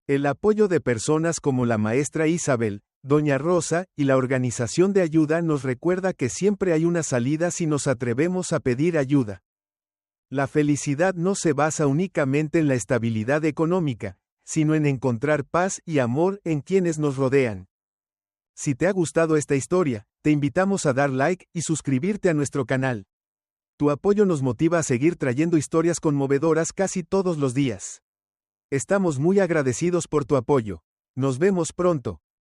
El apoyo de personas como la maestra Isabel, doña Rosa y la organización de ayuda nos recuerda que siempre hay una salida si nos atrevemos a pedir ayuda. La felicidad no se basa únicamente en la estabilidad económica, sino en encontrar paz y amor en quienes nos rodean. Si te ha gustado esta historia, te invitamos a dar like y suscribirte a nuestro canal. Tu apoyo nos motiva a seguir trayendo historias conmovedoras casi todos los días. Estamos muy agradecidos por tu apoyo. Nos vemos pronto.